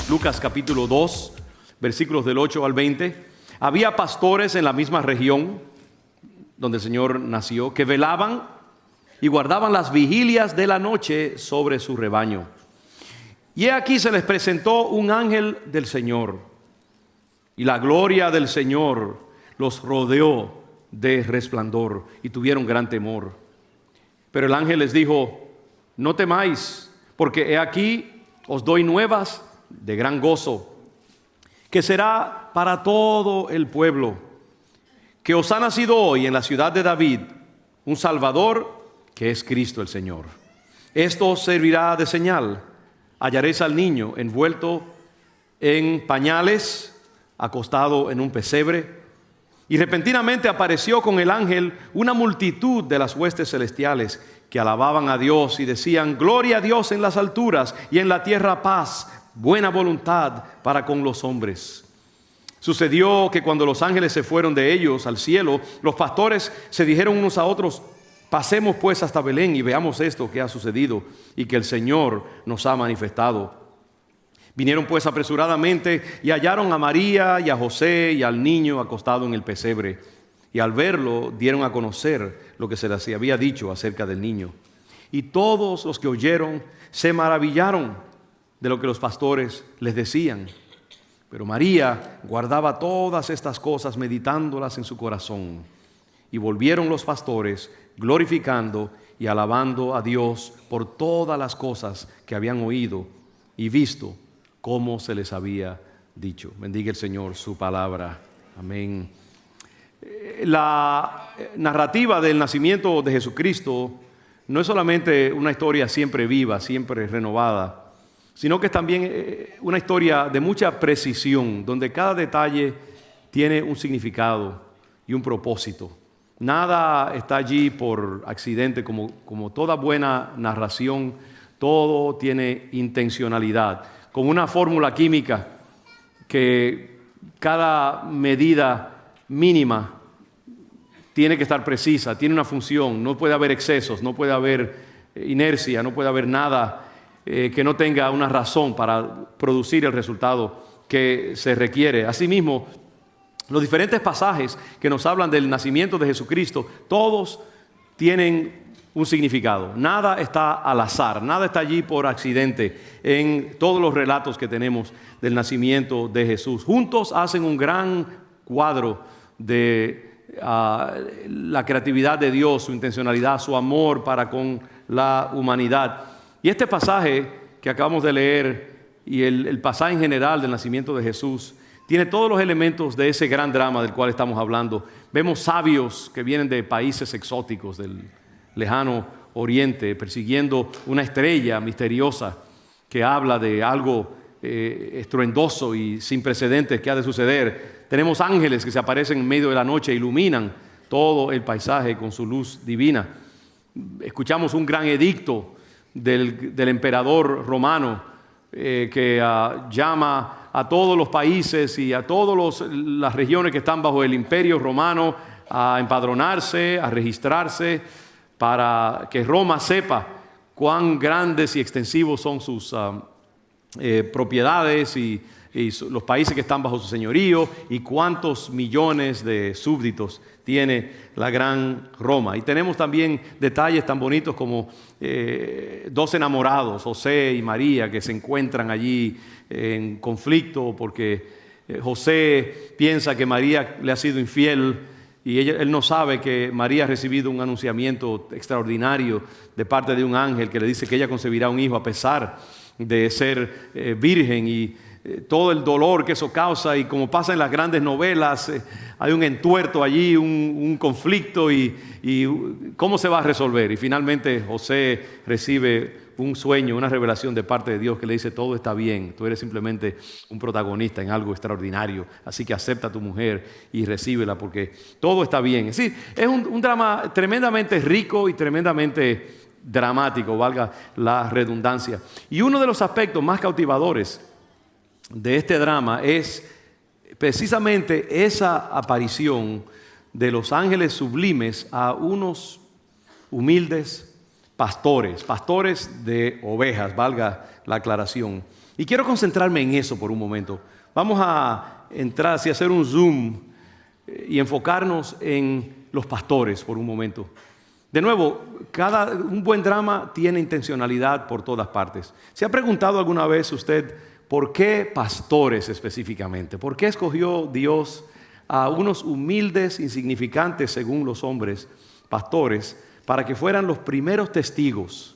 Lucas capítulo 2, versículos del 8 al 20. Había pastores en la misma región donde el Señor nació, que velaban y guardaban las vigilias de la noche sobre su rebaño. Y he aquí se les presentó un ángel del Señor, y la gloria del Señor los rodeó de resplandor, y tuvieron gran temor. Pero el ángel les dijo: no temáis, porque he aquí os doy nuevas de gran gozo, que será para todo el pueblo, que os ha nacido hoy en la ciudad de David un Salvador, que es Cristo el Señor. Esto os servirá de señal: hallaréis al niño envuelto en pañales, acostado en un pesebre. Y repentinamente apareció con el ángel una multitud de las huestes celestiales, que alababan a Dios y decían: gloria a Dios en las alturas, y en la tierra paz, buena voluntad para con los hombres. Sucedió que cuando los ángeles se fueron de ellos al cielo, los pastores se dijeron unos a otros: pasemos pues hasta Belén y veamos esto que ha sucedido y que el Señor nos ha manifestado. Vinieron pues apresuradamente y hallaron a María y a José y al niño acostado en el pesebre. Y al verlo dieron a conocer lo que se les había dicho acerca del niño. Y todos los que oyeron se maravillaron de lo que los pastores les decían. Pero María guardaba todas estas cosas, meditándolas en su corazón. Y volvieron los pastores glorificando y alabando a Dios por todas las cosas que habían oído y visto, como se les había dicho. Bendiga el Señor su palabra. Amén. La narrativa del nacimiento de Jesucristo no es solamente una historia siempre viva, siempre renovada, sino que es también una historia de mucha precisión, donde cada detalle tiene un significado y un propósito. Nada está allí por accidente, como toda buena narración, todo tiene intencionalidad. Como una fórmula química, que cada medida mínima tiene que estar precisa, tiene una función, no puede haber excesos, no puede haber inercia, no puede haber nada que no tenga una razón para producir el resultado que se requiere. Asimismo, los diferentes pasajes que nos hablan del nacimiento de Jesucristo, todos tienen un significado. Nada está al azar, nada está allí por accidente en todos los relatos que tenemos del nacimiento de Jesús. Juntos hacen un gran cuadro de la creatividad de Dios, su intencionalidad, su amor para con la humanidad. Y este pasaje que acabamos de leer y el pasaje en general del nacimiento de Jesús tiene todos los elementos de ese gran drama del cual estamos hablando. Vemos sabios que vienen de países exóticos, del lejano oriente, persiguiendo una estrella misteriosa que habla de algo estruendoso y sin precedentes que ha de suceder. Tenemos ángeles que se aparecen en medio de la noche e iluminan todo el paisaje con su luz divina. Escuchamos un gran edicto del emperador romano que llama a todos los países y a todas las regiones que están bajo el imperio romano a empadronarse, a registrarse, para que Roma sepa cuán grandes y extensivos son sus propiedades y los países que están bajo su señorío y cuántos millones de súbditos tiene la gran Roma. Y tenemos también detalles tan bonitos como dos enamorados, José y María, que se encuentran allí en conflicto porque José piensa que María le ha sido infiel. Y él no sabe que María ha recibido un anunciamiento extraordinario de parte de un ángel que le dice que ella concebirá un hijo a pesar de ser virgen, y todo el dolor que eso causa, y como pasa en las grandes novelas, hay un entuerto allí, un conflicto, y ¿cómo se va a resolver? Y finalmente José recibe un sueño, una revelación de parte de Dios que le dice: todo está bien, tú eres simplemente un protagonista en algo extraordinario, así que acepta a tu mujer y recíbela porque todo está bien. Es decir, es un drama tremendamente rico y tremendamente dramático, valga la redundancia. Y uno de los aspectos más cautivadores de este drama es precisamente esa aparición de los ángeles sublimes a unos humildes, pastores de ovejas, valga la aclaración. Y quiero concentrarme en eso por un momento. Vamos a entrar, así, hacer un zoom y enfocarnos en los pastores por un momento. De nuevo, un buen drama tiene intencionalidad por todas partes. ¿Se ha preguntado alguna vez usted por qué pastores específicamente? ¿Por qué escogió Dios a unos humildes, insignificantes según los hombres, pastores, para que fueran los primeros testigos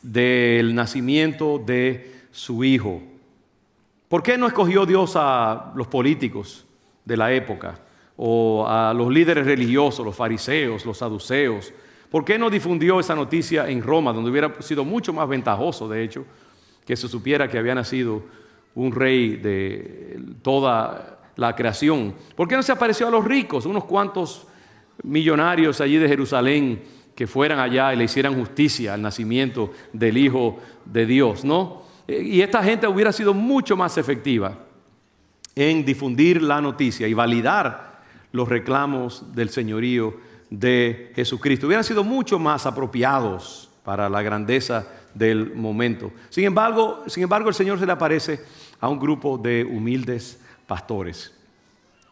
del nacimiento de su Hijo? ¿Por qué no escogió Dios a los políticos de la época o a los líderes religiosos, los fariseos, los saduceos? ¿Por qué no difundió esa noticia en Roma, donde hubiera sido mucho más ventajoso, de hecho, que se supiera que había nacido un rey de toda la creación? ¿Por qué no se apareció a los ricos, unos cuantos millonarios allí de Jerusalén, que fueran allá y le hicieran justicia al nacimiento del Hijo de Dios, ¿no? Y esta gente hubiera sido mucho más efectiva en difundir la noticia y validar los reclamos del señorío de Jesucristo. Hubieran sido mucho más apropiados para la grandeza del momento. Sin embargo, el Señor se le aparece a un grupo de humildes pastores.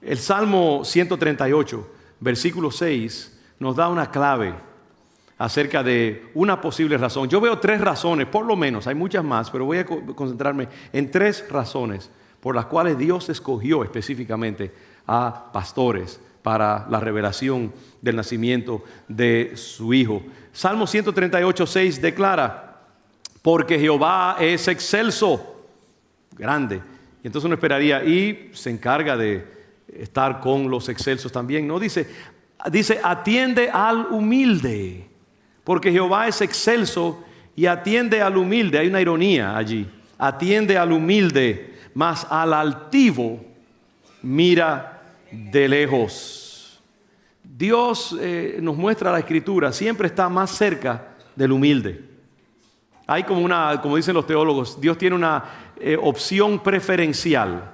El Salmo 138, versículo 6, nos da una clave acerca de una posible razón. Yo veo 3 razones, por lo menos, hay muchas más, pero voy a concentrarme en 3 razones por las cuales Dios escogió específicamente a pastores para la revelación del nacimiento de su Hijo. Salmo 138, 6 declara: porque Jehová es excelso, grande. Y entonces uno esperaría, y se encarga de estar con los excelsos también. No, dice, atiende al humilde, porque Jehová es excelso y atiende al humilde. Hay una ironía allí. Atiende al humilde, mas al altivo mira de lejos. Dios, nos muestra la Escritura, siempre está más cerca del humilde. Hay como dicen los teólogos, Dios tiene una opción preferencial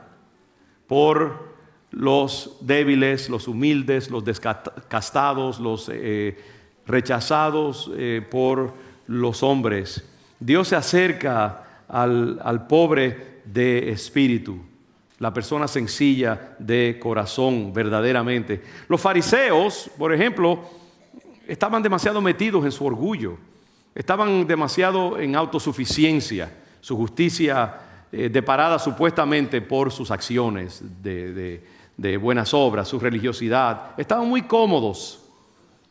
por los débiles, los humildes, los descastados, los rechazados por los hombres. Dios se acerca al pobre de espíritu, la persona sencilla de corazón, verdaderamente. Los fariseos, por ejemplo, estaban demasiado metidos en su orgullo, estaban demasiado en autosuficiencia, su justicia deparada supuestamente por sus acciones de buenas obras, su religiosidad. Estaban muy cómodos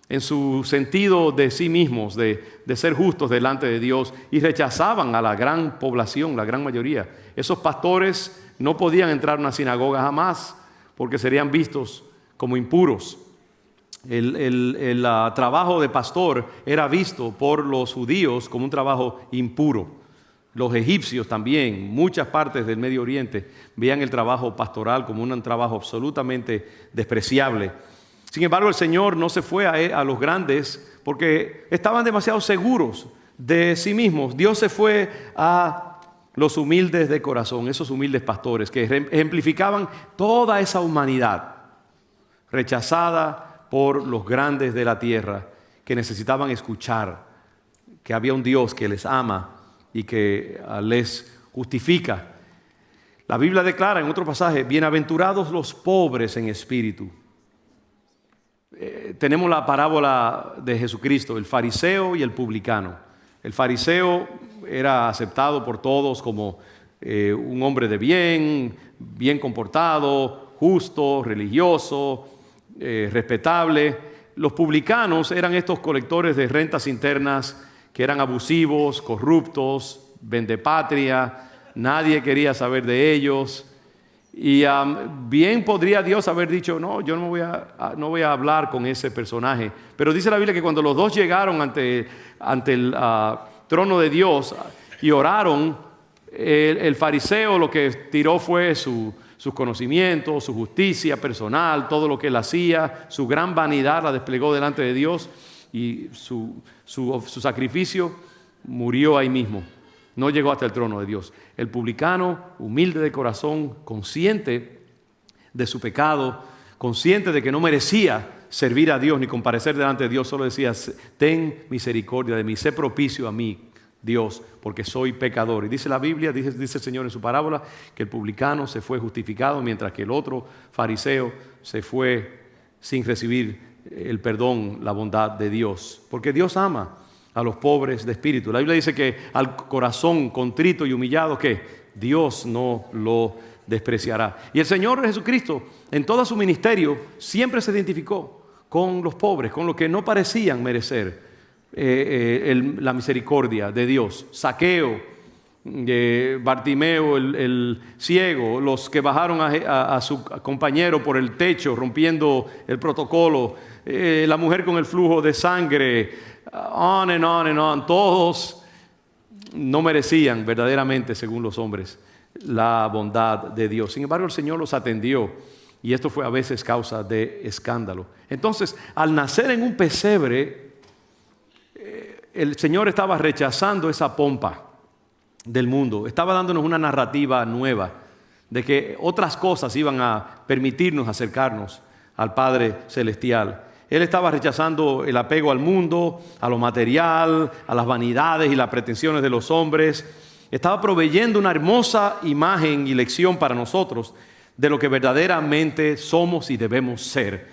en su sentido de sí mismos, de ser justos delante de Dios, y rechazaban a la gran población, la gran mayoría. Esos pastores no podían entrar a una sinagoga jamás, porque serían vistos como impuros. El trabajo de pastor era visto por los judíos como un trabajo impuro. Los egipcios también, muchas partes del Medio Oriente, veían el trabajo pastoral como un trabajo absolutamente despreciable. Sin embargo, el Señor no se fue a los grandes porque estaban demasiado seguros de sí mismos. Dios se fue a los humildes de corazón, esos humildes pastores que ejemplificaban toda esa humanidad rechazada por los grandes de la tierra, que necesitaban escuchar que había un Dios que les ama y que les justifica. La Biblia declara en otro pasaje: bienaventurados los pobres en espíritu. Tenemos la parábola de Jesucristo, el fariseo y el publicano. El fariseo era aceptado por todos como un hombre de bien comportado, justo, religioso, respetable. Los publicanos eran estos colectores de rentas internas que eran abusivos, corruptos, vendepatria. Nadie quería saber de ellos. Y bien podría Dios haber dicho: no, yo no voy a hablar con ese personaje. Pero dice la Biblia que cuando los dos llegaron ante el trono de Dios y oraron, el fariseo lo que tiró fue sus conocimientos, su justicia personal, todo lo que él hacía, su gran vanidad la desplegó delante de Dios, y su sacrificio murió ahí mismo. No llegó hasta el trono de Dios. El publicano, humilde de corazón, consciente de su pecado, consciente de que no merecía servir a Dios ni comparecer delante de Dios, solo decía, ten misericordia de mí, sé propicio a mí, Dios, porque soy pecador. Y dice la Biblia, dice el Señor en su parábola, que el publicano se fue justificado, mientras que el otro fariseo se fue sin recibir el perdón, la bondad de Dios. Porque Dios ama a los pobres de espíritu. La Biblia dice que al corazón contrito y humillado, que Dios no lo despreciará. Y el Señor Jesucristo, en todo su ministerio, siempre se identificó con los pobres, con los que no parecían merecer la misericordia de Dios. Zaqueo, Bartimeo el ciego, los que bajaron a su compañero por el techo rompiendo el protocolo, la mujer con el flujo de sangre, on and on and on, todos no merecían verdaderamente, según los hombres, la bondad de Dios. Sin embargo, el Señor los atendió y esto fue a veces causa de escándalo. Entonces, al nacer en un pesebre, el Señor estaba rechazando esa pompa del mundo, estaba dándonos una narrativa nueva de que otras cosas iban a permitirnos acercarnos al Padre Celestial. Él estaba rechazando el apego al mundo, a lo material, a las vanidades y las pretensiones de los hombres. Estaba proveyendo una hermosa imagen y lección para nosotros de lo que verdaderamente somos y debemos ser.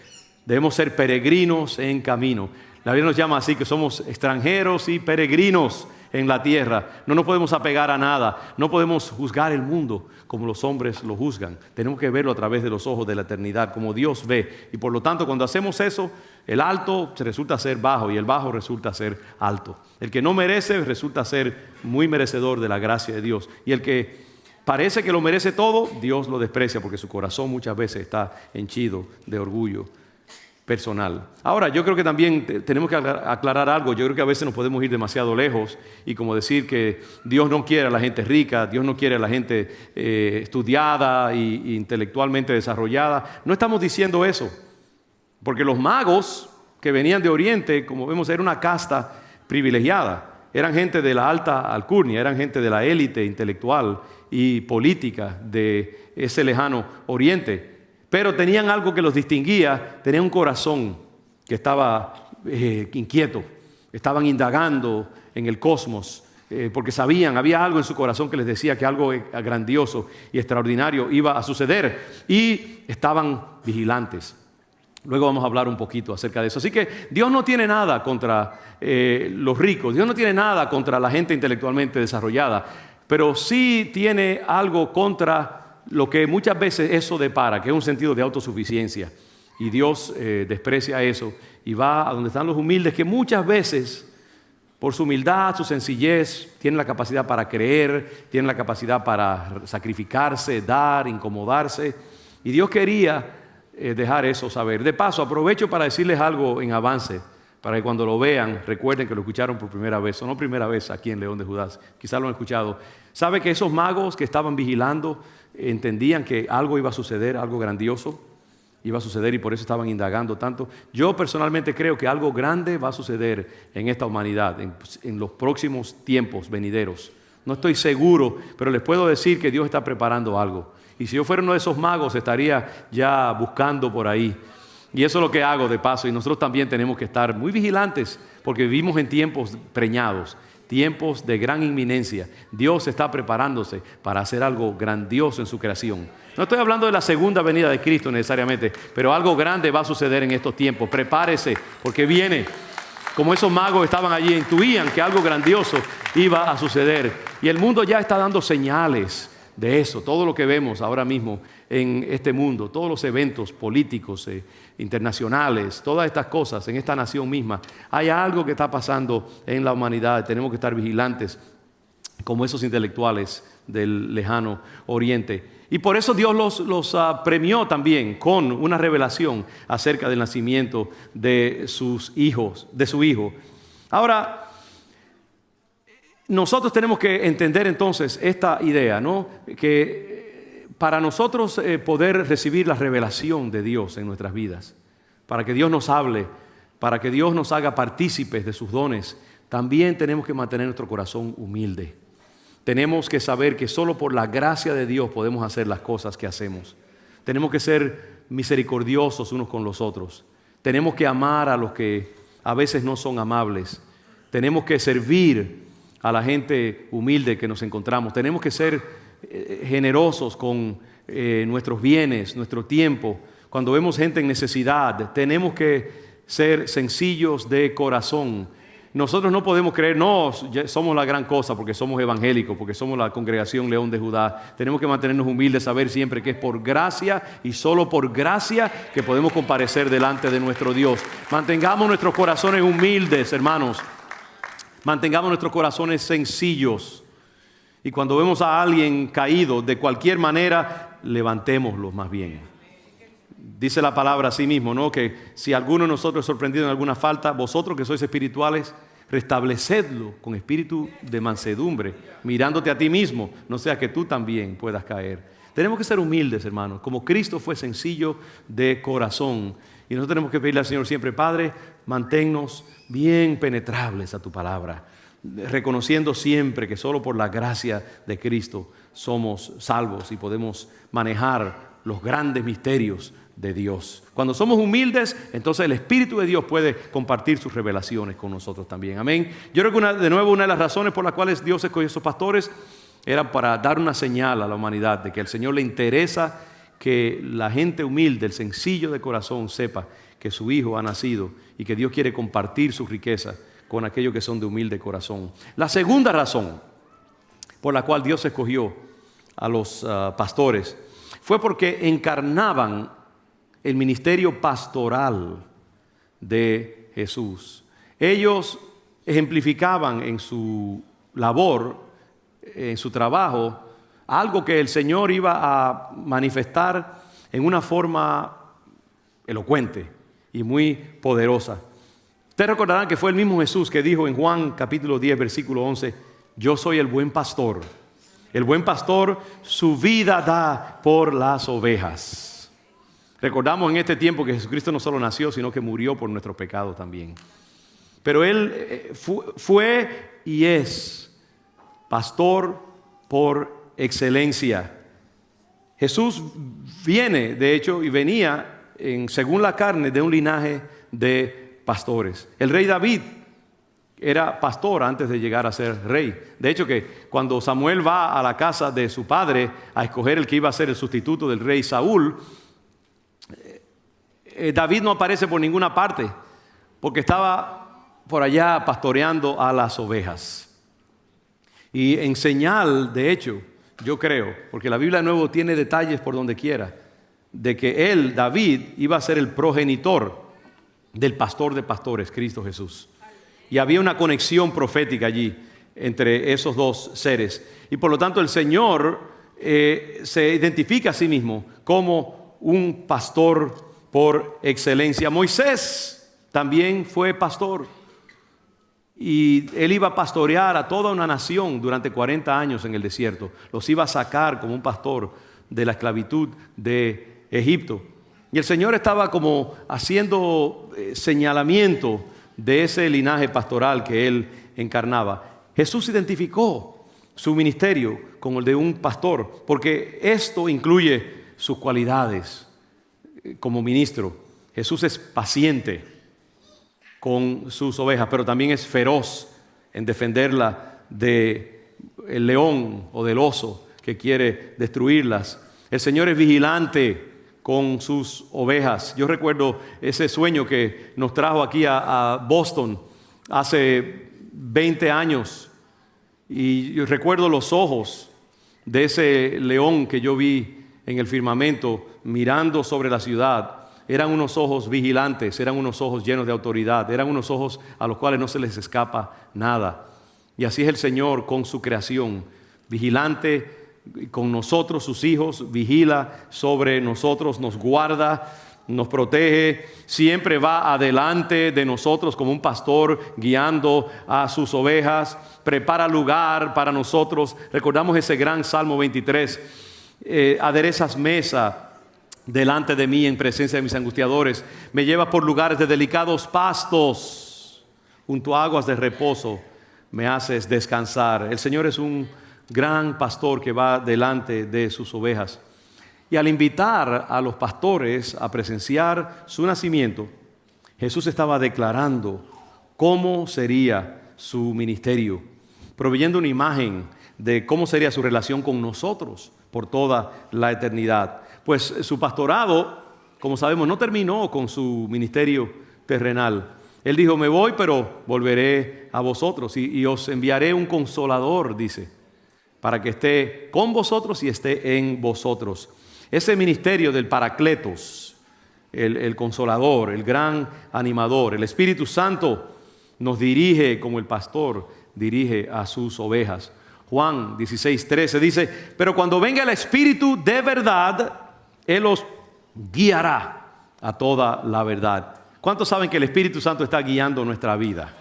Debemos ser peregrinos en camino. La Biblia nos llama así, que somos extranjeros y peregrinos en la tierra. No nos podemos apegar a nada. No podemos juzgar el mundo como los hombres lo juzgan. Tenemos que verlo a través de los ojos de la eternidad, como Dios ve. Y por lo tanto, cuando hacemos eso, el alto resulta ser bajo y el bajo resulta ser alto. El que no merece resulta ser muy merecedor de la gracia de Dios. Y el que parece que lo merece todo, Dios lo desprecia porque su corazón muchas veces está henchido de orgullo personal. Ahora, yo creo que también tenemos que aclarar algo. Yo creo que a veces nos podemos ir demasiado lejos y como decir que Dios no quiere a la gente rica, Dios no quiere a la gente estudiada e intelectualmente desarrollada. No estamos diciendo eso, porque los magos que venían de Oriente, como vemos, era una casta privilegiada. Eran gente de la alta alcurnia, eran gente de la élite intelectual y política de ese lejano Oriente. Pero tenían algo que los distinguía, tenían un corazón que estaba inquieto, estaban indagando en el cosmos, porque sabían, había algo en su corazón que les decía que algo grandioso y extraordinario iba a suceder y estaban vigilantes. Luego vamos a hablar un poquito acerca de eso. Así que Dios no tiene nada contra los ricos, Dios no tiene nada contra la gente intelectualmente desarrollada, pero sí tiene algo contra lo que muchas veces eso depara, que es un sentido de autosuficiencia. Y Dios desprecia eso y va a donde están los humildes, que muchas veces, por su humildad, su sencillez, tienen la capacidad para creer, tienen la capacidad para sacrificarse, dar, incomodarse. Y Dios quería dejar eso saber. De paso, aprovecho para decirles algo en avance, para que cuando lo vean recuerden que lo escucharon por primera vez, o no primera vez aquí en León de Judá, quizás lo han escuchado. ¿Sabe que esos magos que estaban vigilando entendían que algo iba a suceder, algo grandioso iba a suceder y por eso estaban indagando tanto? Yo personalmente creo que algo grande va a suceder en esta humanidad, en los próximos tiempos venideros. No estoy seguro, pero les puedo decir que Dios está preparando algo. Y si yo fuera uno de esos magos, estaría ya buscando por ahí. Y eso es lo que hago de paso. Y nosotros también tenemos que estar muy vigilantes porque vivimos en tiempos preñados, tiempos de gran inminencia. Dios está preparándose para hacer algo grandioso en su creación. No estoy hablando de la segunda venida de Cristo necesariamente, pero algo grande va a suceder en estos tiempos. Prepárese porque viene. Como esos magos estaban allí, intuían que algo grandioso iba a suceder. Y el mundo ya está dando señales de eso. Todo lo que vemos ahora mismo en este mundo, todos los eventos políticos, internacionales, todas estas cosas en esta nación misma, hay algo que está pasando en la humanidad. Tenemos que estar vigilantes como esos intelectuales del lejano Oriente. Y por eso Dios los premió también con una revelación acerca del nacimiento de sus hijos, de su hijo. Ahora, nosotros tenemos que entender entonces esta idea, ¿no? Que para nosotros poder recibir la revelación de Dios en nuestras vidas, para que Dios nos hable, para que Dios nos haga partícipes de sus dones, también tenemos que mantener nuestro corazón humilde. Tenemos que saber que solo por la gracia de Dios podemos hacer las cosas que hacemos. Tenemos que ser misericordiosos unos con los otros. Tenemos que amar a los que a veces no son amables. Tenemos que servir a la gente humilde que nos encontramos. Tenemos que ser generosos con nuestros bienes, nuestro tiempo. Cuando vemos gente en necesidad, tenemos que ser sencillos de corazón. Nosotros no podemos creer, no, somos la gran cosa porque somos evangélicos, porque somos la congregación León de Judá. Tenemos que mantenernos humildes, saber siempre que es por gracia y solo por gracia que podemos comparecer delante de nuestro Dios. Mantengamos nuestros corazones humildes, hermanos. Mantengamos nuestros corazones sencillos. Y cuando vemos a alguien caído de cualquier manera, levantémoslo más bien. Dice la palabra así mismo, ¿no? Que si alguno de nosotros es sorprendido en alguna falta, vosotros que sois espirituales, restablecedlo con espíritu de mansedumbre, mirándote a ti mismo, no sea que tú también puedas caer. Tenemos que ser humildes, hermanos, como Cristo fue sencillo de corazón. Y nosotros tenemos que pedirle al Señor siempre, Padre, manténnos bien penetrables a tu palabra, reconociendo siempre que solo por la gracia de Cristo somos salvos y podemos manejar los grandes misterios de Dios. Cuando somos humildes, entonces el Espíritu de Dios puede compartir sus revelaciones con nosotros también. Amén. Yo creo que una de las razones por las cuales Dios escogió a esos pastores era para dar una señal a la humanidad de que al Señor le interesa que la gente humilde, el sencillo de corazón, sepa que su hijo ha nacido y que Dios quiere compartir su riqueza con aquellos que son de humilde corazón. La segunda razón por la cual Dios escogió a los pastores fue porque encarnaban el ministerio pastoral de Jesús. Ellos ejemplificaban en su labor, en su trabajo, algo que el Señor iba a manifestar en una forma elocuente y muy poderosa. Ustedes recordarán que fue el mismo Jesús que dijo en Juan capítulo 10, versículo 11, yo soy el buen pastor. El buen pastor su vida da por las ovejas. Recordamos en este tiempo que Jesucristo no solo nació, sino que murió por nuestros pecados también. Pero Él fue y es pastor por excelencia. Jesús viene, de hecho, y venía según la carne de un linaje de pastores. El rey David era pastor antes de llegar a ser rey. De hecho que cuando Samuel va a la casa de su padre a escoger el que iba a ser el sustituto del rey Saúl, David no aparece por ninguna parte porque estaba por allá pastoreando a las ovejas. Y en señal, de hecho, yo creo, porque la Biblia de nuevo tiene detalles por donde quiera, de que él, David, iba a ser el progenitor del pastor de pastores, Cristo Jesús. Y había una conexión profética allí entre esos dos seres. Y por lo tanto el Señor se identifica a sí mismo como un pastor por excelencia. Moisés también fue pastor. Y él iba a pastorear a toda una nación durante 40 años en el desierto. Los iba a sacar como un pastor de la esclavitud de Egipto. Y el Señor estaba como haciendo señalamiento de ese linaje pastoral que él encarnaba. Jesús identificó su ministerio como el de un pastor, porque esto incluye sus cualidades como ministro. Jesús es paciente con sus ovejas, pero también es feroz en defenderla del león o del oso que quiere destruirlas. El Señor es vigilante con sus ovejas. Yo recuerdo ese sueño que nos trajo aquí a Boston hace 20 años y yo recuerdo los ojos de ese león que yo vi en el firmamento mirando sobre la ciudad. Eran unos ojos vigilantes, eran unos ojos llenos de autoridad, eran unos ojos a los cuales no se les escapa nada. Y así es el Señor con su creación, vigilante con nosotros, sus hijos, vigila sobre nosotros, nos guarda, nos protege, siempre va adelante de nosotros como un pastor guiando a sus ovejas, prepara lugar para nosotros. Recordamos ese gran Salmo 23, aderezas mesa delante de mí en presencia de mis angustiadores, me lleva por lugares de delicados pastos, junto a aguas de reposo me haces descansar. El Señor es un gran pastor que va delante de sus ovejas. Y al invitar a los pastores a presenciar su nacimiento, Jesús estaba declarando cómo sería su ministerio, proveyendo una imagen de cómo sería su relación con nosotros por toda la eternidad. Pues su pastorado, como sabemos, no terminó con su ministerio terrenal. Él dijo, me voy, pero volveré a vosotros y os enviaré un consolador, dice, para que esté con vosotros y esté en vosotros. Ese ministerio del Paracletos, el consolador, el gran animador, el Espíritu Santo nos dirige como el pastor dirige a sus ovejas. Juan 16:13 dice, pero cuando venga el Espíritu de verdad, Él os guiará a toda la verdad. ¿Cuántos saben que el Espíritu Santo está guiando nuestra vida?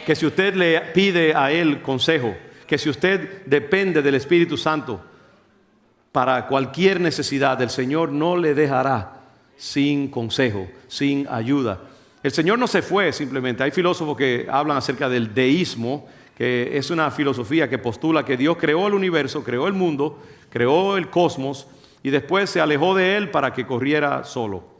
Que si usted le pide a Él consejo, que si usted depende del Espíritu Santo para cualquier necesidad, el Señor no le dejará sin consejo, sin ayuda. El Señor no se fue simplemente. Hay filósofos que hablan acerca del deísmo, que es una filosofía que postula que Dios creó el universo, creó el mundo, creó el cosmos y después se alejó de él para que corriera solo.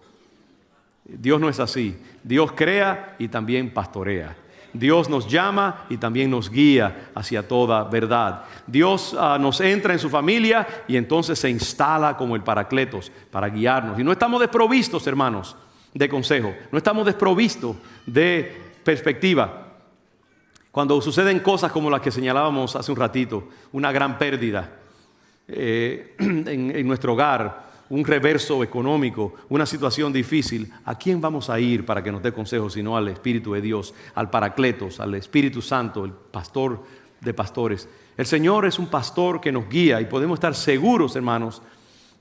Dios no es así. Dios crea y también pastorea. Dios nos llama y también nos guía hacia toda verdad. Dios nos entra en su familia y entonces se instala como el Paracletos para guiarnos. Y no estamos desprovistos, hermanos, de consejo. No estamos desprovistos de perspectiva. Cuando suceden cosas como las que señalábamos hace un ratito, una gran pérdida en nuestro hogar, un reverso económico, una situación difícil, ¿a quién vamos a ir para que nos dé consejos sino al Espíritu de Dios, al Paracletos, al Espíritu Santo, el pastor de pastores? El Señor es un pastor que nos guía y podemos estar seguros, hermanos,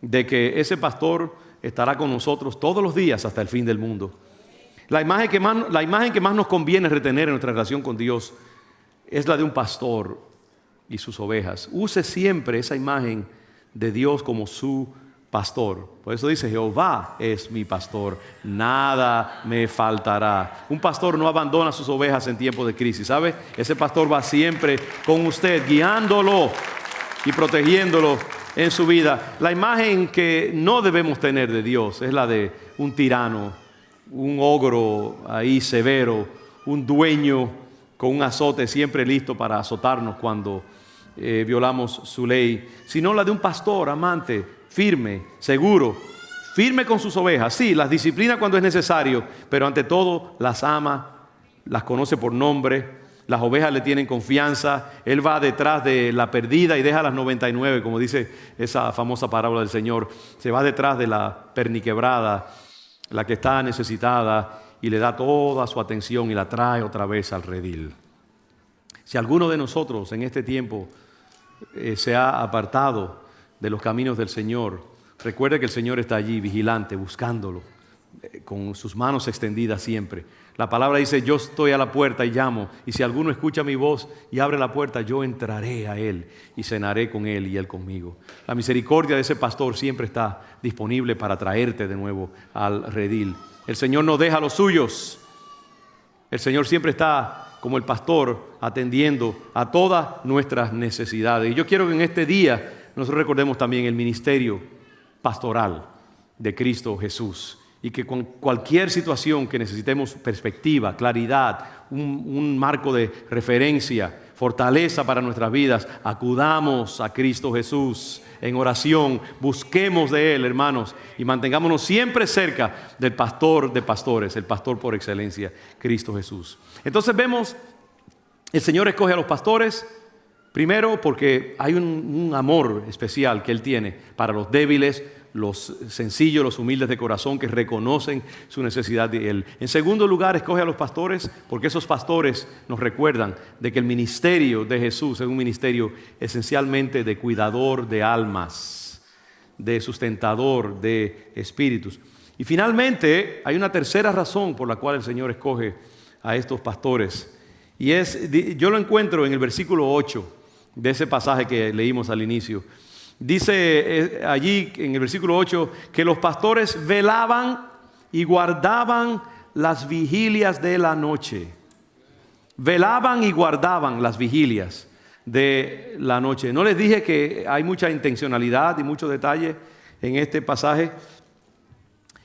de que ese pastor estará con nosotros todos los días hasta el fin del mundo. La imagen que más nos conviene retener en nuestra relación con Dios es la de un pastor y sus ovejas. Use siempre esa imagen de Dios como su pastor. Por eso dice, Jehová es mi pastor, nada me faltará. Un pastor no abandona a sus ovejas en tiempo de crisis, ¿sabe? Ese pastor va siempre con usted, guiándolo y protegiéndolo en su vida. La imagen que no debemos tener de Dios es la de un tirano, un ogro ahí severo, un dueño con un azote siempre listo para azotarnos cuando violamos su ley, sino la de un pastor amante, firme, seguro, firme con sus ovejas. Sí, las disciplina cuando es necesario, pero ante todo las ama, las conoce por nombre. Las ovejas le tienen confianza. Él va detrás de la perdida y deja las 99, como dice esa famosa parábola del Señor. Se va detrás de la perniquebrada, la que está necesitada, y le da toda su atención y la trae otra vez al redil. Si alguno de nosotros en este tiempo se ha apartado de los caminos del Señor, recuerde que el Señor está allí vigilante, buscándolo, con sus manos extendidas siempre. La palabra dice, yo estoy a la puerta y llamo, y si alguno escucha mi voz y abre la puerta, yo entraré a él y cenaré con él y él conmigo. La misericordia de ese pastor siempre está disponible para traerte de nuevo al redil. El Señor no deja a los suyos. El Señor siempre está como el pastor atendiendo a todas nuestras necesidades. Y yo quiero que en este día nosotros recordemos también el ministerio pastoral de Cristo Jesús. Y que con cualquier situación que necesitemos perspectiva, claridad, un marco de referencia, fortaleza para nuestras vidas, acudamos a Cristo Jesús en oración, busquemos de Él, hermanos, y mantengámonos siempre cerca del pastor de pastores, el pastor por excelencia, Cristo Jesús. Entonces vemos, el Señor escoge a los pastores, primero porque hay un amor especial que Él tiene para los débiles, los sencillos, los humildes de corazón que reconocen su necesidad de Él. En segundo lugar, escoge a los pastores porque esos pastores nos recuerdan de que el ministerio de Jesús es un ministerio esencialmente de cuidador de almas, de sustentador de espíritus. Y finalmente, hay una tercera razón por la cual el Señor escoge a estos pastores. Y yo lo encuentro en el versículo 8 de ese pasaje que leímos al inicio. Dice allí en el versículo 8 que los pastores velaban y guardaban las vigilias de la noche. Velaban y guardaban las vigilias de la noche. ¿No les dije que hay mucha intencionalidad y mucho detalle en este pasaje?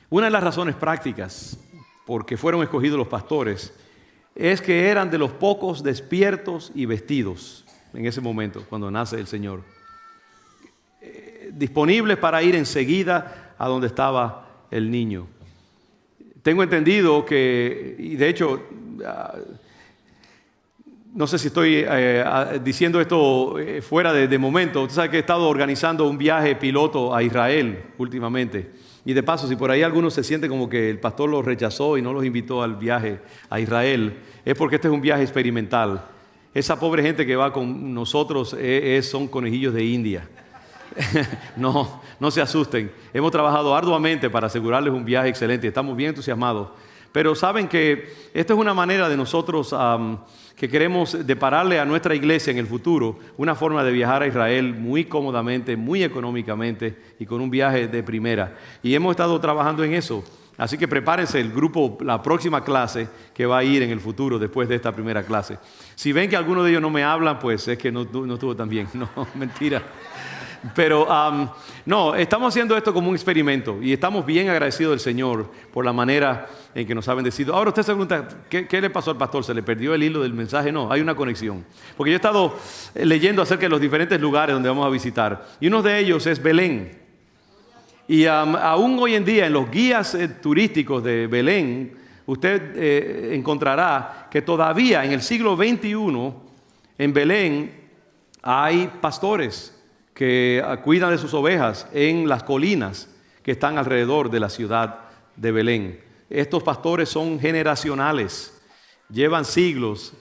Una de las razones prácticas porque fueron escogidos los pastores, es que eran de los pocos despiertos y vestidos en ese momento, cuando nace el Señor. Disponibles para ir enseguida a donde estaba el niño. Tengo entendido que, y de hecho, no sé si estoy diciendo esto fuera de momento. Usted sabe que he estado organizando un viaje piloto a Israel últimamente. Y de paso, si por ahí algunos se siente como que el pastor los rechazó y no los invitó al viaje a Israel, es porque este es un viaje experimental. Esa pobre gente que va con nosotros son conejillos de India. No se asusten. Hemos trabajado arduamente para asegurarles un viaje excelente. Estamos bien entusiasmados. Pero saben que esta es una manera de nosotros que queremos depararle a nuestra iglesia en el futuro una forma de viajar a Israel muy cómodamente, muy económicamente y con un viaje de primera. Y hemos estado trabajando en eso. Así que prepárense el grupo, la próxima clase que va a ir en el futuro después de esta primera clase. Si ven que alguno de ellos no me hablan, pues es que no estuvo tan bien. No, mentira. Pero no, estamos haciendo esto como un experimento y estamos bien agradecidos del Señor por la manera en que nos ha bendecido. Ahora usted se pregunta, ¿qué le pasó al pastor? ¿Se le perdió el hilo del mensaje? No, hay una conexión. Porque yo he estado leyendo acerca de los diferentes lugares donde vamos a visitar y uno de ellos es Belén. Y aún hoy en día en los guías turísticos de Belén, usted encontrará que todavía en el siglo XXI en Belén hay pastores que cuidan de sus ovejas en las colinas que están alrededor de la ciudad de Belén. Estos pastores son generacionales, llevan siglos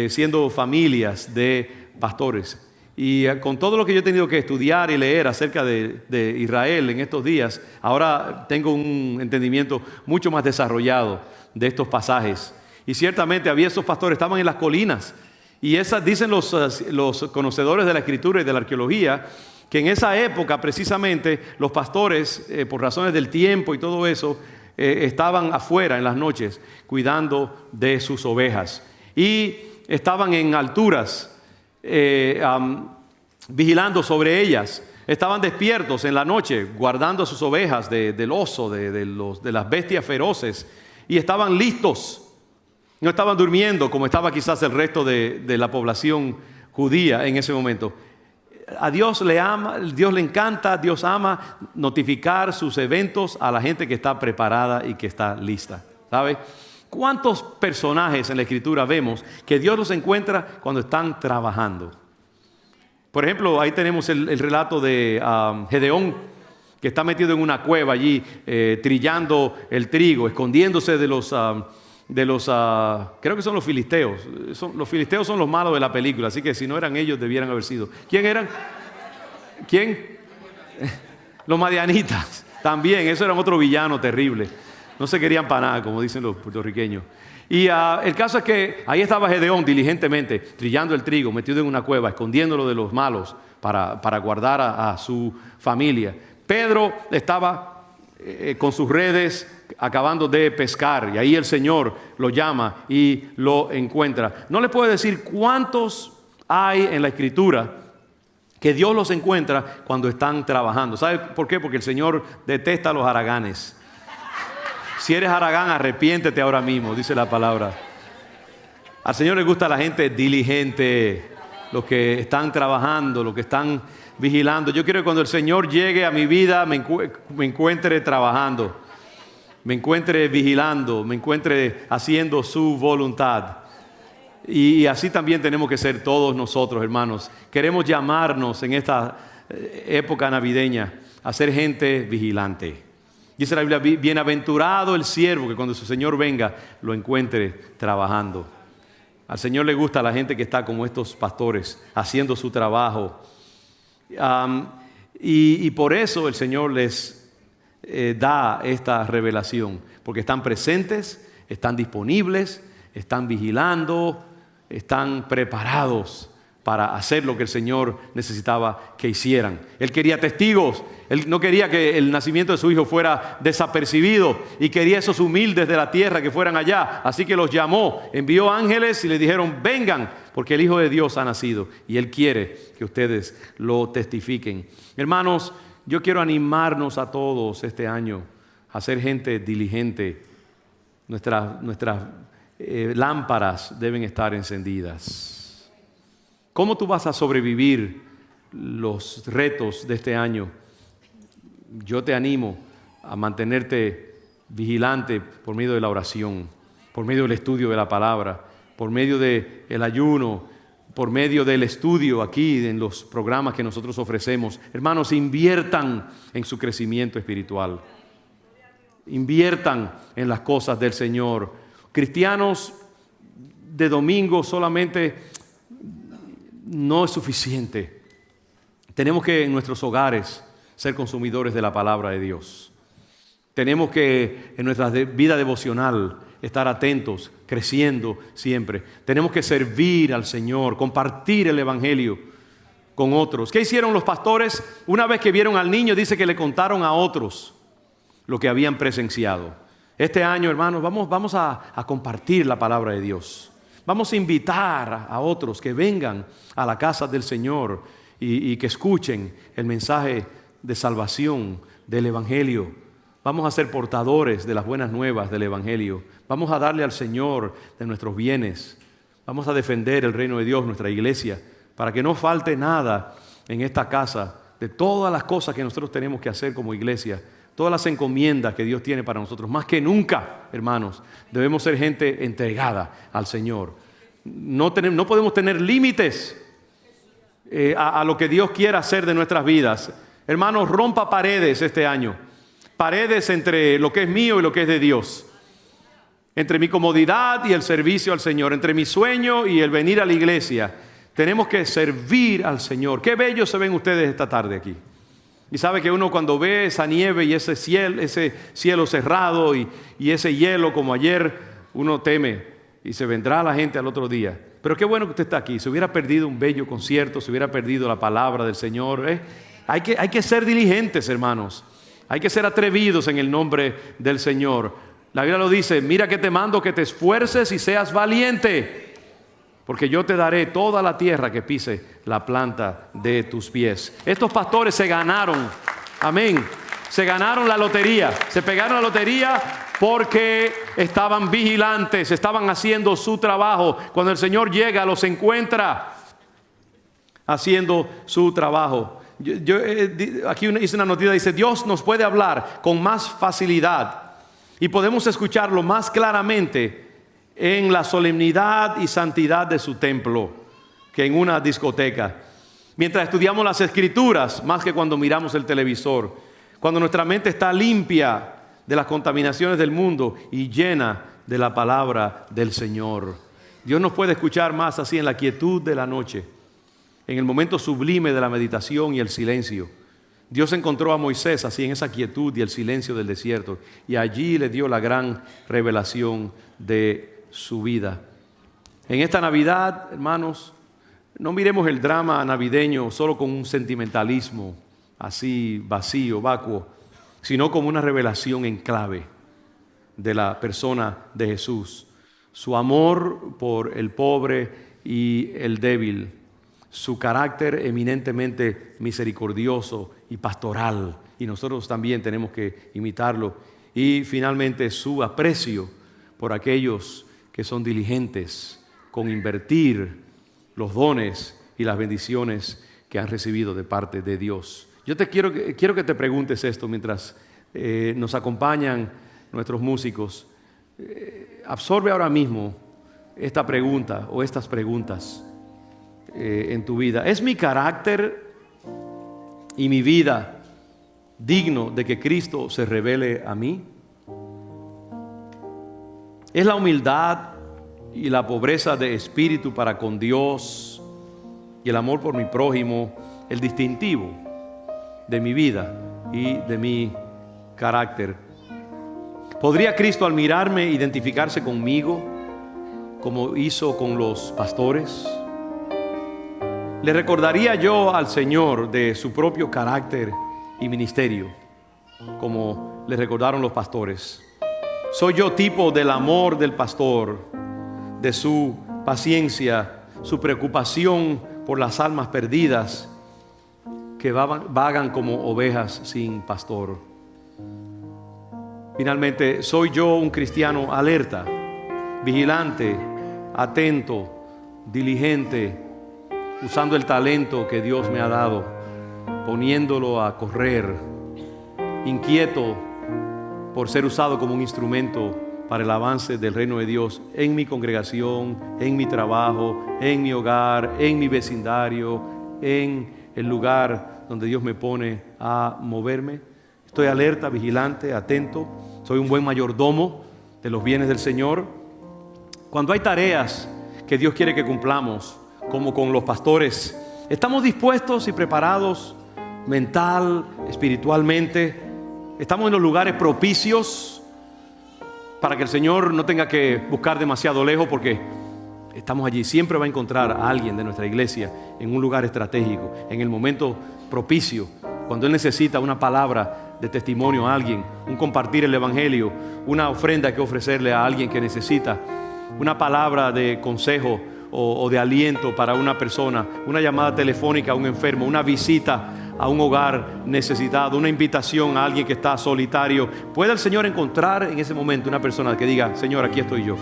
siendo familias de pastores. Y con todo lo que yo he tenido que estudiar y leer acerca de Israel en estos días, ahora tengo un entendimiento mucho más desarrollado de estos pasajes. Y ciertamente había esos pastores, estaban en las colinas. Y esas dicen los conocedores de la escritura y de la arqueología, que en esa época precisamente los pastores, por razones del tiempo y todo eso, estaban afuera en las noches cuidando de sus ovejas. Y estaban en alturas, vigilando sobre ellas. Estaban despiertos en la noche, guardando a sus ovejas del oso, de las bestias feroces. Y estaban listos. No estaban durmiendo como estaba quizás el resto de la población judía en ese momento. A Dios le encanta, Dios ama notificar sus eventos a la gente que está preparada y que está lista. ¿Sabe? ¿Cuántos personajes en la Escritura vemos que Dios los encuentra cuando están trabajando? Por ejemplo, ahí tenemos el relato de Gedeón, que está metido en una cueva allí, trillando el trigo, escondiéndose de los creo que son los filisteos. Los filisteos son los malos de la película, así que si no eran ellos, debieran haber sido. ¿Quién eran? ¿Quién? Los madianitas. También, eso era otro villano terrible. No se querían para nada, como dicen los puertorriqueños. Y el caso es que ahí estaba Gedeón diligentemente, trillando el trigo, metido en una cueva, escondiéndolo de los malos para guardar a su familia. Pedro estaba con sus redes acabando de pescar y ahí el Señor lo llama y lo encuentra. No les puedo decir cuántos hay en la Escritura que Dios los encuentra cuando están trabajando. ¿Sabe por qué? Porque el Señor detesta a los haraganes. Si eres haragán, arrepiéntete ahora mismo, dice la palabra. Al Señor le gusta la gente diligente, los que están trabajando, los que están vigilando. Yo quiero que cuando el Señor llegue a mi vida me encuentre trabajando, me encuentre vigilando, me encuentre haciendo su voluntad. Y así también tenemos que ser todos nosotros, hermanos. Queremos llamarnos en esta época navideña a ser gente vigilante. Dice la Biblia, bienaventurado el siervo que cuando su Señor venga lo encuentre trabajando. Al Señor le gusta la gente que está como estos pastores, haciendo su trabajo. Y por eso el Señor les da esta revelación, porque están presentes, están disponibles, están vigilando, están preparados para hacer lo que el Señor necesitaba que hicieran. Él quería testigos, Él no quería que el nacimiento de su hijo fuera desapercibido y quería esos humildes de la tierra que fueran allá. Así que los llamó, envió ángeles y les dijeron, vengan, porque el Hijo de Dios ha nacido y Él quiere que ustedes lo testifiquen. Hermanos, yo quiero animarnos a todos este año a ser gente diligente nuestras lámparas deben estar encendidas. ¿Cómo tú vas a sobrevivir los retos de este año? Yo te animo a mantenerte vigilante por medio de la oración, por medio del estudio de la palabra, por medio del ayuno, por medio del estudio aquí en los programas que nosotros ofrecemos. Hermanos, inviertan en su crecimiento espiritual. Inviertan en las cosas del Señor. Cristianos de domingo solamente no es suficiente. Tenemos que en nuestros hogares ser consumidores de la palabra de Dios. Tenemos que en nuestra vida devocional estar atentos, creciendo siempre. Tenemos que servir al Señor, compartir el Evangelio con otros. ¿Qué hicieron los pastores? Una vez que vieron al niño, dice que le contaron a otros lo que habían presenciado. Este año, hermanos, vamos a compartir la palabra de Dios. Vamos a invitar a otros que vengan a la casa del Señor y que escuchen el mensaje de salvación del Evangelio. Vamos a ser portadores de las buenas nuevas del Evangelio. Vamos a darle al Señor de nuestros bienes. Vamos a defender el reino de Dios, nuestra iglesia, para que no falte nada en esta casa de todas las cosas que nosotros tenemos que hacer como iglesia, todas las encomiendas que Dios tiene para nosotros. Más que nunca, hermanos, debemos ser gente entregada al Señor. No podemos tener límites a lo que Dios quiera hacer de nuestras vidas. Hermanos, rompa paredes este año. Paredes entre lo que es mío y lo que es de Dios. Entre mi comodidad y el servicio al Señor. Entre mi sueño y el venir a la iglesia. Tenemos que servir al Señor. Qué bellos se ven ustedes esta tarde aquí. Y sabe que uno cuando ve esa nieve y ese cielo cerrado y ese hielo como ayer, uno teme y se vendrá la gente al otro día. Pero qué bueno que usted está aquí. Se hubiera perdido un bello concierto, se hubiera perdido la palabra del Señor. Hay que ser diligentes, hermanos. Hay que ser atrevidos en el nombre del Señor. La Biblia lo dice: mira que te mando que te esfuerces y seas valiente, porque yo te daré toda la tierra que pise la planta de tus pies. Estos pastores se ganaron, amén, se ganaron la lotería, se pegaron la lotería porque estaban vigilantes, estaban haciendo su trabajo. Cuando el Señor llega, los encuentra haciendo su trabajo. Aquí hice una noticia, dice: Dios nos puede hablar con más facilidad y podemos escucharlo más claramente en la solemnidad y santidad de su templo que en una discoteca. Mientras estudiamos las Escrituras, más que cuando miramos el televisor. Cuando nuestra mente está limpia de las contaminaciones del mundo y llena de la palabra del Señor. Dios nos puede escuchar más así en la quietud de la noche, en el momento sublime de la meditación y el silencio. Dios encontró a Moisés así en esa quietud y el silencio del desierto, y allí le dio la gran revelación de su vida. En esta Navidad, hermanos, no miremos el drama navideño solo con un sentimentalismo así vacío, vacuo, sino como una revelación en clave de la persona de Jesús. Su amor por el pobre y el débil, su carácter eminentemente misericordioso y pastoral, y nosotros también tenemos que imitarlo. Y finalmente su aprecio por aquellos que son diligentes con invertir los dones y las bendiciones que han recibido de parte de Dios. Yo quiero que te preguntes esto mientras nos acompañan nuestros músicos. Absorbe ahora mismo esta pregunta o estas preguntas en tu vida. ¿Es mi carácter y mi vida digno de que Cristo se revele a mí? ¿Es la humildad y la pobreza de espíritu para con Dios y el amor por mi prójimo el distintivo de mi vida y de mi carácter? ¿Podría Cristo al mirarme identificarse conmigo como hizo con los pastores? ¿Le recordaría yo al Señor de su propio carácter y ministerio como le recordaron los pastores? ¿Soy yo tipo del amor del pastor, de su paciencia, su preocupación por las almas perdidas que vagan como ovejas sin pastor? Finalmente, soy yo un cristiano alerta, vigilante, atento, diligente, usando el talento que Dios me ha dado, poniéndolo a correr, inquieto por ser usado como un instrumento para el avance del reino de Dios en mi congregación, en mi trabajo, en mi hogar, en mi vecindario, en el lugar donde Dios me pone a moverme. Estoy alerta, vigilante, atento. Soy un buen mayordomo de los bienes del Señor. Cuando hay tareas que Dios quiere que cumplamos, como con los pastores, ¿estamos dispuestos y preparados mental, espiritualmente? ¿Estamos en los lugares propicios para que el Señor no tenga que buscar demasiado lejos? Porque estamos allí. Siempre va a encontrar a alguien de nuestra iglesia en un lugar estratégico, en el momento propicio, cuando Él necesita una palabra de testimonio a alguien, un compartir el evangelio, una ofrenda que ofrecerle a alguien que necesita, una palabra de consejo o de aliento para una persona, una llamada telefónica a un enfermo, una visita a un hogar necesitado, una invitación a alguien que está solitario. ¿Puede el Señor encontrar en ese momento una persona que diga: Señor, aquí estoy yo,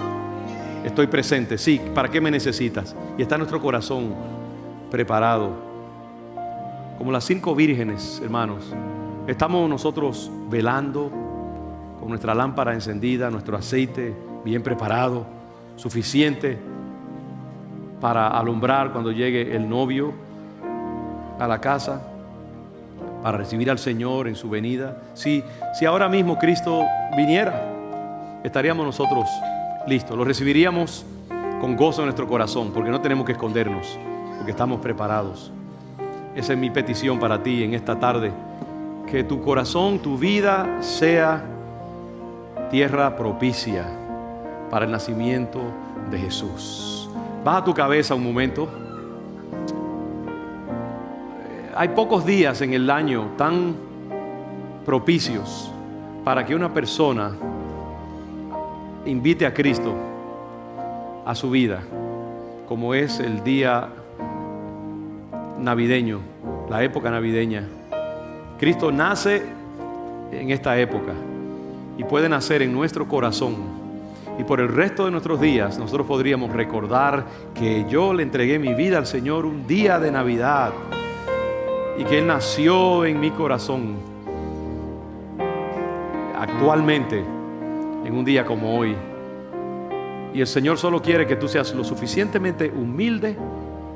estoy presente, sí, ¿para qué me necesitas? Y está nuestro corazón preparado. Como las 5 vírgenes, hermanos, estamos nosotros velando con nuestra lámpara encendida, nuestro aceite bien preparado, suficiente para alumbrar cuando llegue el novio a la casa, para recibir al Señor en su venida. Si ahora mismo Cristo viniera, estaríamos nosotros listos, lo recibiríamos con gozo en nuestro corazón, porque no tenemos que escondernos, porque estamos preparados. Esa es mi petición para ti en esta tarde, que tu corazón, tu vida sea tierra propicia para el nacimiento de Jesús. Baja tu cabeza un momento. Hay pocos días en el año tan propicios para que una persona invite a Cristo a su vida, como es el día navideño, la época navideña. Cristo nace en esta época y puede nacer en nuestro corazón, y por el resto de nuestros días nosotros podríamos recordar que yo le entregué mi vida al Señor un día de Navidad y que Él nació en mi corazón actualmente en un día como hoy. Y el Señor solo quiere que tú seas lo suficientemente humilde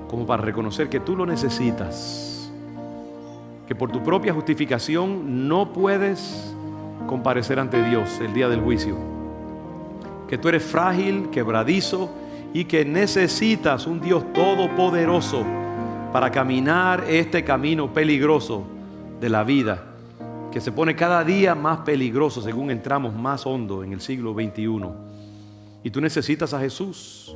como para reconocer que tú lo necesitas, que por tu propia justificación no puedes comparecer ante Dios el día del juicio, que tú eres frágil, quebradizo, y que necesitas un Dios todopoderoso para caminar este camino peligroso de la vida, que se pone cada día más peligroso según entramos más hondo en el siglo XXI. Y tú necesitas a Jesús,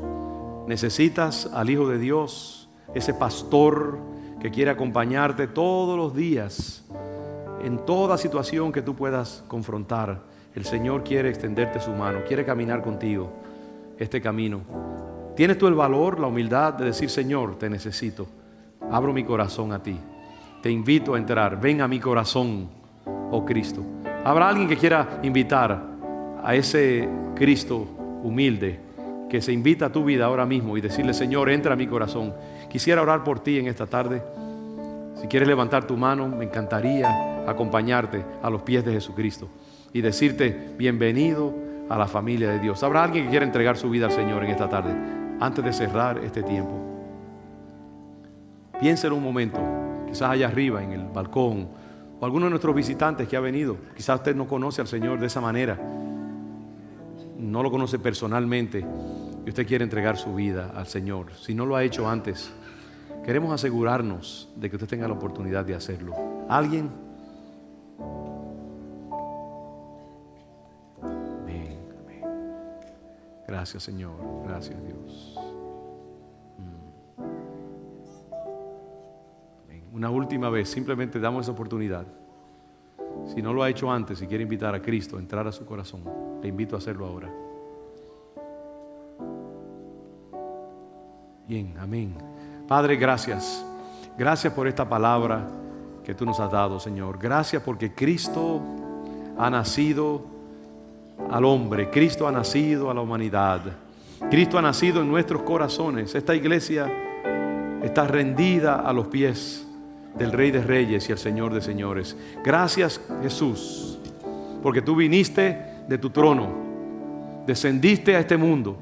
necesitas al Hijo de Dios, ese pastor que quiere acompañarte todos los días en toda situación que tú puedas confrontar. El Señor quiere extenderte su mano, quiere caminar contigo este camino. ¿Tienes tú el valor, la humildad de decir: Señor, te necesito, abro mi corazón a ti, te invito a entrar, ven a mi corazón, oh Cristo? ¿Habrá alguien que quiera invitar a ese Cristo humilde que se invita a tu vida ahora mismo y decirle: Señor, entra a mi corazón? Quisiera orar por ti en esta tarde. Si quieres levantar tu mano, me encantaría acompañarte a los pies de Jesucristo y decirte: bienvenido a la familia de Dios. ¿Habrá alguien que quiera entregar su vida al Señor en esta tarde? Antes de cerrar este tiempo, piénselo un momento, quizás allá arriba en el balcón, o alguno de nuestros visitantes que ha venido. Quizás usted no conoce al Señor de esa manera, no lo conoce personalmente, y usted quiere entregar su vida al Señor. Si no lo ha hecho antes, queremos asegurarnos de que usted tenga la oportunidad de hacerlo. ¿Alguien? Amén, amén. Gracias, Señor. Gracias, Dios. Amén. Una última vez, simplemente damos esa oportunidad. Si no lo ha hecho antes y quiere invitar a Cristo a entrar a su corazón, le invito a hacerlo ahora. Bien, amén. Padre, gracias. Gracias por esta palabra que tú nos has dado, Señor. Gracias porque Cristo ha nacido al hombre. Cristo ha nacido a la humanidad. Cristo ha nacido en nuestros corazones. Esta iglesia está rendida a los pies del Rey de Reyes y el Señor de Señores. Gracias, Jesús, porque tú viniste de tu trono, descendiste a este mundo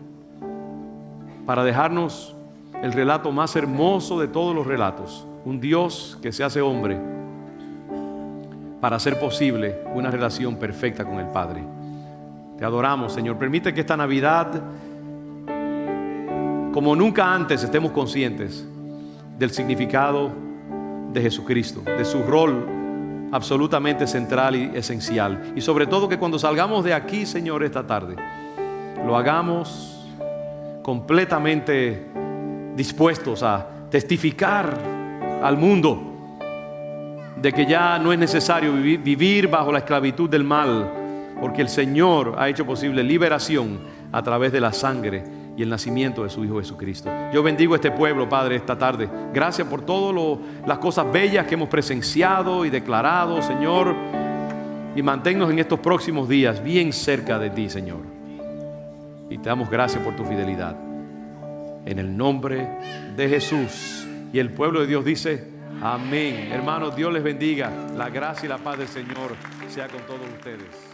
para dejarnos el relato más hermoso de todos los relatos. Un Dios que se hace hombre para hacer posible una relación perfecta con el Padre. Te adoramos, Señor. Permite que esta Navidad, como nunca antes, estemos conscientes del significado de Jesucristo, de su rol absolutamente central y esencial. Y sobre todo que cuando salgamos de aquí, Señor, esta tarde, lo hagamos completamente dispuestos a testificar al mundo de que ya no es necesario vivir bajo la esclavitud del mal, porque el Señor ha hecho posible liberación a través de la sangre y el nacimiento de su Hijo Jesucristo. Yo bendigo a este pueblo, Padre, esta tarde. Gracias por todas las cosas bellas que hemos presenciado y declarado, Señor. Y manténnos en estos próximos días bien cerca de ti, Señor. Y te damos gracias por tu fidelidad. En el nombre de Jesús. Y el pueblo de Dios dice: amén. Hermanos, Dios les bendiga. La gracia y la paz del Señor sea con todos ustedes.